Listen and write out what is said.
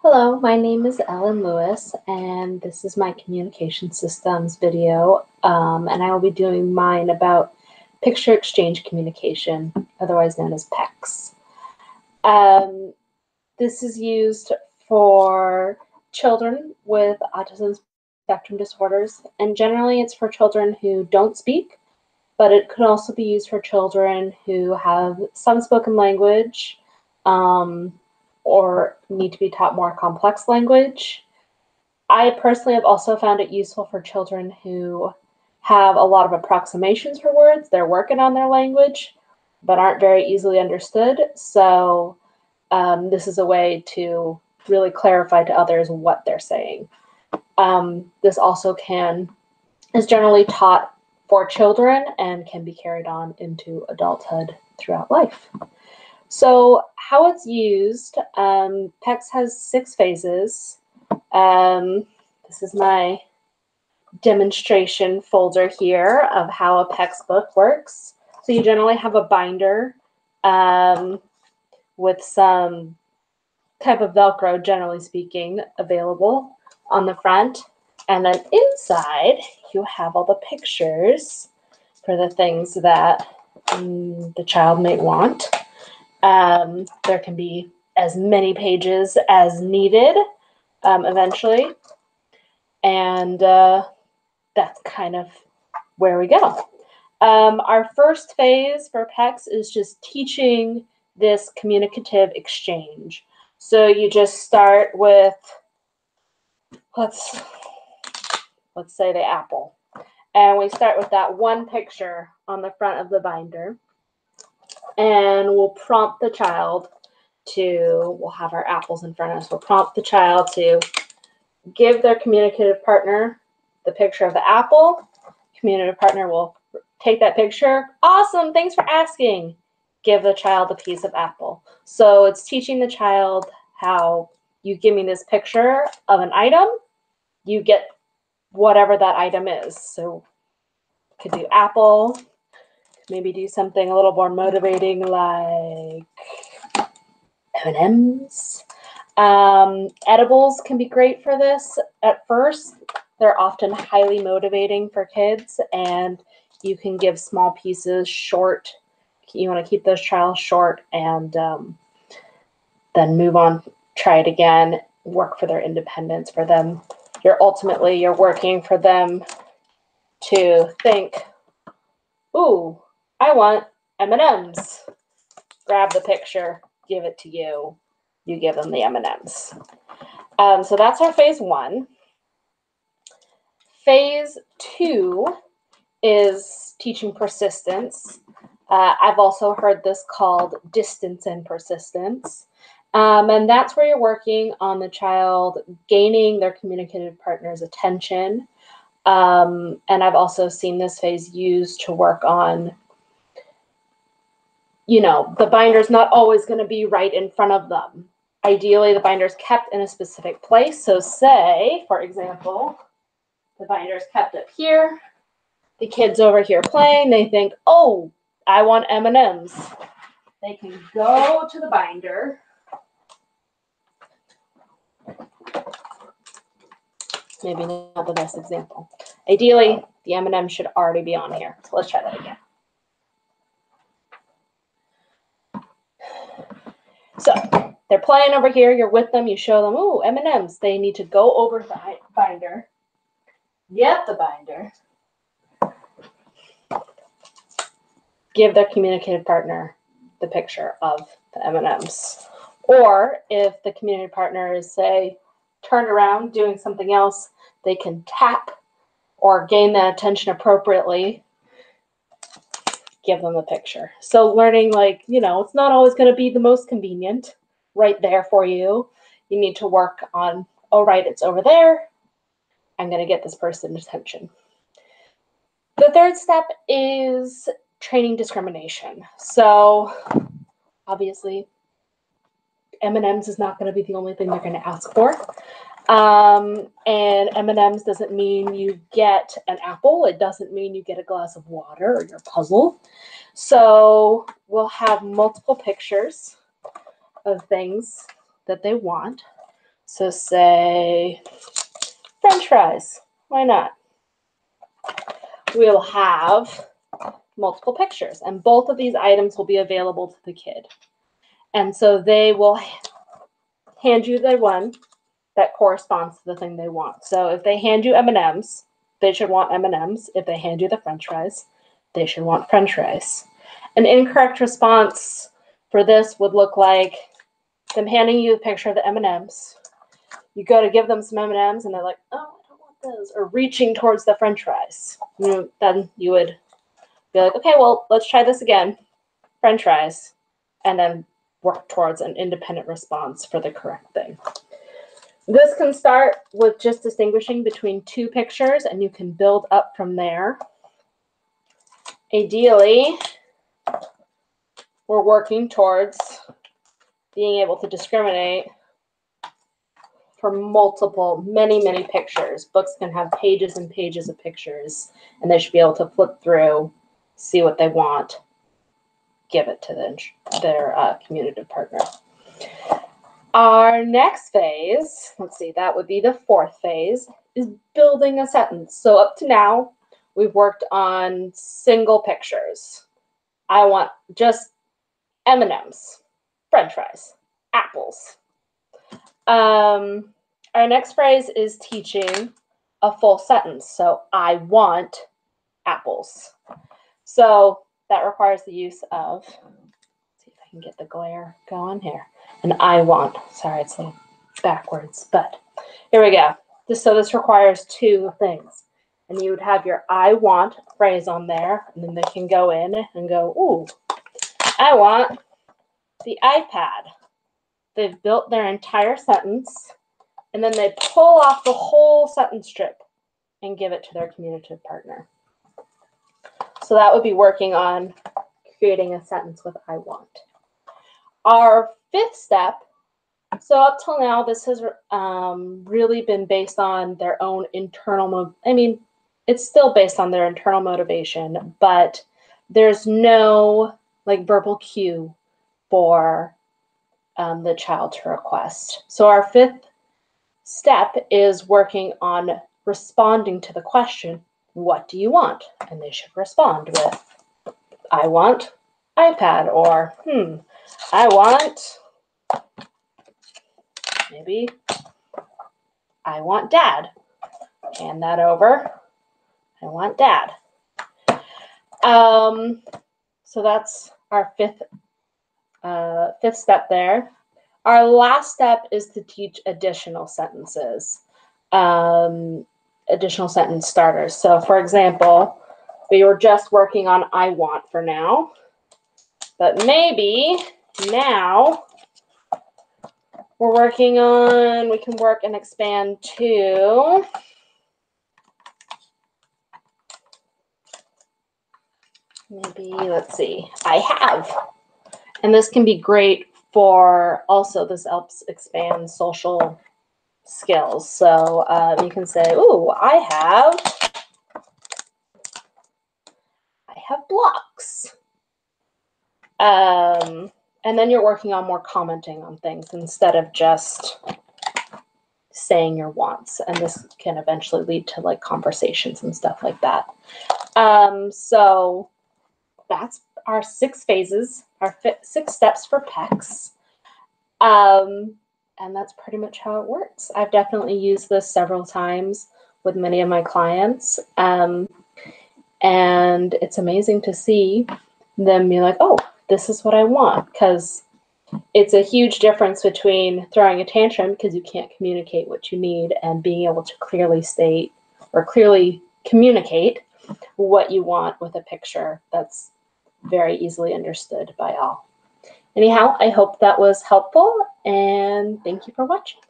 Hello, my name is Ellen Lewis, and this is my communication systems video, and I will be doing mine about picture exchange communication, otherwise known as PECS. This is used for children with autism spectrum disorders, and generally it's for children who don't speak, but it could also be used for children who have some spoken language, or need to be taught more complex language. I personally have also found it useful for children who have a lot of approximations for words. They're working on their language, but aren't very easily understood. So this is a way to really clarify to others what they're saying. This also is generally taught for children and can be carried on into adulthood throughout life. So how it's used, PECS has 6 phases. This is my demonstration folder here of how a PECS book works. So you generally have a binder with some type of Velcro, generally speaking, available on the front. And then inside, you have all the pictures for the things that the child may want. There can be as many pages as needed eventually. And that's kind of where we go. Our first phase for PECS is just teaching this communicative exchange. So you just start with, let's say the apple. And we start with that one picture on the front of the binder. And we'll prompt the child we'll have our apples in front of us. We'll prompt the child to give their communicative partner the picture of the apple. Communicative partner will take that picture. Awesome, thanks for asking. Give the child a piece of apple. So it's teaching the child how you give me this picture of an item, you get whatever that item is. So could do apple, maybe do something a little more motivating like M&Ms. Edibles can be great for this at first. They're often highly motivating for kids, and you can give small pieces short. You want to keep those trials short and then move on, try it again, work for their independence for them. You're working for them to think, ooh, I want M&Ms. Grab the picture, give it to you. You give them the M&Ms. So that's our phase 1. Phase 2 is teaching persistence. I've also heard this called distance and persistence. And that's where you're working on the child gaining their communicative partner's attention. And I've also seen this phase used to work on, the binder's not always going to be right in front of them. Ideally, the binder's kept in a specific place. So say, for example, the binder's kept up here. The kid's over here playing. They think, oh, I want M&Ms. They can go to the binder. Maybe not the best example. Ideally, the M&M should already be on here. So let's try that again. So they're playing over here. You're with them. You show them, ooh, M&Ms. They need to go over to the binder, get the binder, give their communicative partner the picture of the M&Ms. Or if the communicative partner is, say, turned around doing something else, they can tap or gain that attention appropriately, give them the picture. So learning, it's not always going to be the most convenient right there for you. You need to work on, oh, right, it's over there. I'm going to get this person's attention. The third step is training discrimination. So obviously, M&Ms is not going to be the only thing they're going to ask for. And M&Ms doesn't mean you get an apple. It doesn't mean you get a glass of water or your puzzle. So we'll have multiple pictures of things that they want. So say French fries. Why not? We'll have multiple pictures, and both of these items will be available to the kid. And so they will hand you the one that corresponds to the thing they want. So if they hand you M&Ms, they should want M&Ms. If they hand you the French fries, they should want French fries. An incorrect response for this would look like them handing you a picture of the M&Ms. You go to give them some M&Ms, and they're like, oh, I don't want those, or reaching towards the French fries. Then you would be like, okay, well, let's try this again, French fries, and then work towards an independent response for the correct thing. This can start with just distinguishing between two pictures, and you can build up from there. Ideally, we're working towards being able to discriminate for multiple, many pictures. Books can have pages and pages of pictures, and they should be able to flip through, see what they want, give it to their communicative partner. Our next phase, let's see, that would be the fourth phase, is building a sentence. So up to now, we've worked on single pictures. I want just M&Ms, French fries, apples. Our next phrase is teaching a full sentence. So I want apples. So that requires the use of, let's see if I can get the glare going here. And I want, sorry, it's like backwards, but here we go. So this requires two things. And you would have your I want phrase on there, and then they can go in and go, ooh, I want the iPad. They've built their entire sentence, and then they pull off the whole sentence strip and give it to their communicative partner. So that would be working on creating a sentence with I want. Our fifth step, so up till now, this has really been based on their own internal, it's still based on their internal motivation, but there's no like verbal cue for the child to request. So our fifth step is working on responding to the question, what do you want? And they should respond with, I want iPad, or I want, maybe, I want dad. Hand that over. I want dad. So that's our fifth step there. Our last step is to teach additional sentences, additional sentence starters. So for example, we were just working on I want for now, but maybe now we're working on, we can work and expand to maybe, let's see, I have. And this can be great for also, this helps expand social skills. So you can say, ooh, I have blocks. And then you're working on more commenting on things instead of just saying your wants. And this can eventually lead to like conversations and stuff like that. So that's our 6 phases, our 6 steps for PECS. And that's pretty much how it works. I've definitely used this several times with many of my clients. And it's amazing to see them be like, oh, this is what I want. Because it's a huge difference between throwing a tantrum because you can't communicate what you need and being able to clearly state or clearly communicate what you want with a picture that's very easily understood by all. Anyhow, I hope that was helpful, and thank you for watching.